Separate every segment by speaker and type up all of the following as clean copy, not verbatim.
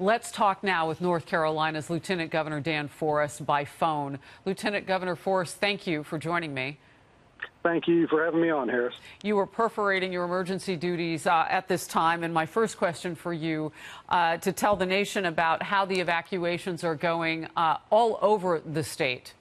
Speaker 1: Let's talk now with North Carolina's Lieutenant Governor Dan Forest by phone. Lieutenant Governor Forest, thank you for joining me.
Speaker 2: Thank you for having me on, Harris.
Speaker 1: You were perforating your emergency duties at this time, and my first question for you to tell the nation about how the evacuations are going all over the state.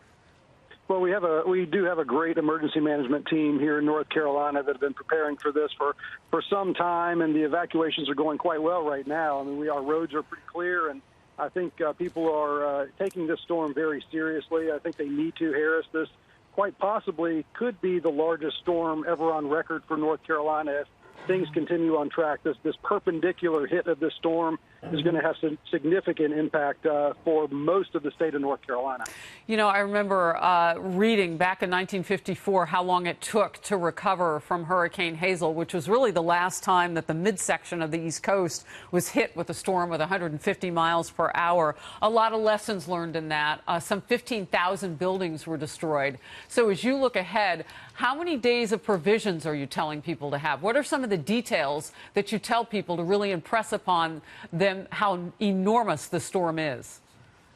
Speaker 2: Well, we do have a great emergency management team here in North Carolina that have been preparing for this for some time, and the evacuations are going quite well right now. I mean, our roads are pretty clear, and I think people are taking this storm very seriously. I think they need to, Harris. This quite possibly could be the largest storm ever on record for North Carolina if things continue on track. This perpendicular hit of this storm is going to have some significant impact for most of the state of North Carolina.
Speaker 1: You know, I remember reading back in 1954 how long it took to recover from Hurricane Hazel, which was really the last time that the midsection of the East Coast was hit with a storm with 150 miles per hour. A lot of lessons learned in that. Some 15,000 buildings were destroyed. So as you look ahead, how many days of provisions are you telling people to have? What are some of the details that you tell people to really impress upon them how enormous the storm is?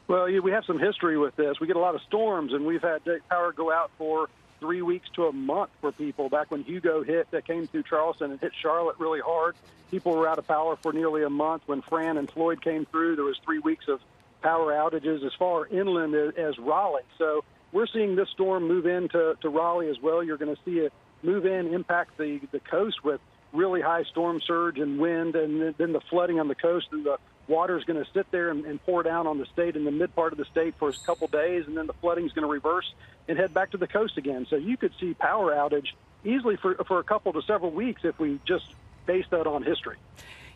Speaker 2: Well, we have some history with this. We get a lot of storms, and we've had power go out for 3 weeks to a month for people. Back when Hugo hit, that came through Charleston and hit Charlotte really hard, people were out of power for nearly a month. When Fran and Floyd came through, there was 3 weeks of power outages as far inland as Raleigh. So we're seeing this storm move into Raleigh as well. You're going to see it move in, impact the coast with really high storm surge and wind, and then the flooding on the coast, and the water is going to sit there and pour down on the state in the mid part of the state for a couple days, and then the flooding is going to reverse and head back to the coast again. So you could see power outage easily for a couple to several weeks if we just base that on history.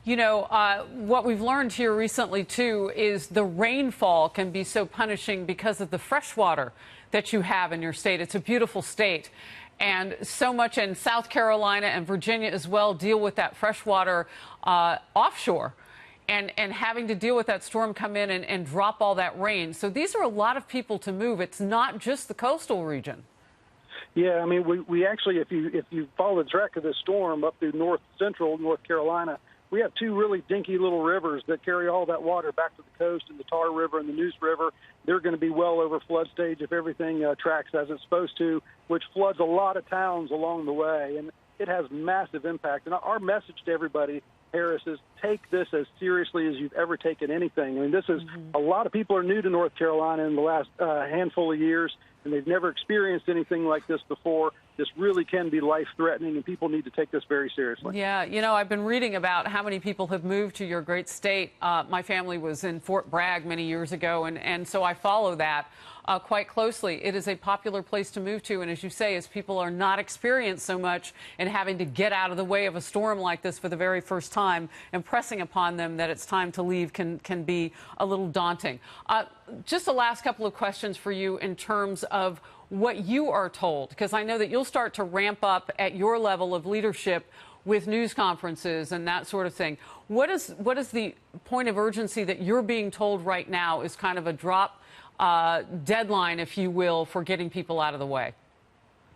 Speaker 1: You know, what we've learned here recently, too, is the rainfall can be so punishing because of the fresh water that you have in your state. It's a beautiful state. And so much in South Carolina and Virginia as well deal with that freshwater offshore and having to deal with that storm come in and drop all that rain. So these are a lot of people to move. It's not just the coastal region.
Speaker 2: Yeah, I mean, we actually, if you follow the track of this storm up through north central North Carolina, we have two really dinky little rivers that carry all that water back to the coast, and the Tar River and the Neuse River. They're going to be well over flood stage if everything tracks as it's supposed to, which floods a lot of towns along the way, and it has massive impact. And our message to everybody, Harris, is take this as seriously as you've ever taken anything. I mean, this is a lot of people are new to North Carolina in the last handful of years, and they've never experienced anything like this before. This really can be life-threatening, and people need to take this very seriously.
Speaker 1: Yeah, you know, I've been reading about how many people have moved to your great state. My family was in Fort Bragg many years ago, and so I follow that quite closely. It is a popular place to move to, and as you say, as people are not experienced so much and having to get out of the way of a storm like this for the very first time, impressing upon them that it's time to leave can be a little daunting. Just the last couple of questions for you in terms of what you are told, because I know that you'll start to ramp up at your level of leadership with news conferences and that sort of thing. What is the point of urgency that you're being told right now is kind of a drop deadline, if you will, for getting people out of the way?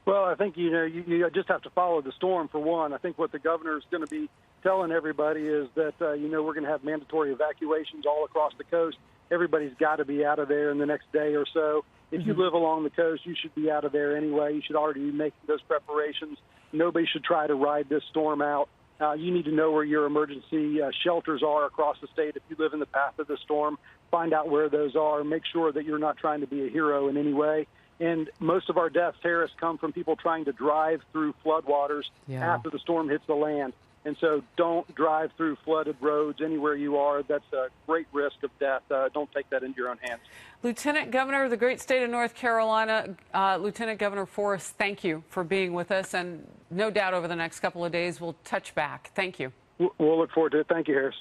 Speaker 2: Well, I think, you just have to follow the storm, for one. I think what the governor is going to be telling everybody is that, we're going to have mandatory evacuations all across the coast. Everybody's got to be out of there in the next day or so. If you live along the coast, you should be out of there anyway. You should already be making those preparations. Nobody should try to ride this storm out. You need to know where your emergency shelters are across the state. If you live in the path of the storm, find out where those are. Make sure that you're not trying to be a hero in any way. And most of our deaths, Harris, come from people trying to drive through floodwaters after the storm hits the land. And so don't drive through flooded roads anywhere you are. That's a great risk of death. Don't take that into your own hands.
Speaker 1: Lieutenant Governor of the great state of North Carolina, Lieutenant Governor Forest, thank you for being with us. And no doubt over the next couple of days, we'll touch back. Thank you.
Speaker 2: We'll look forward to it. Thank you, Harris.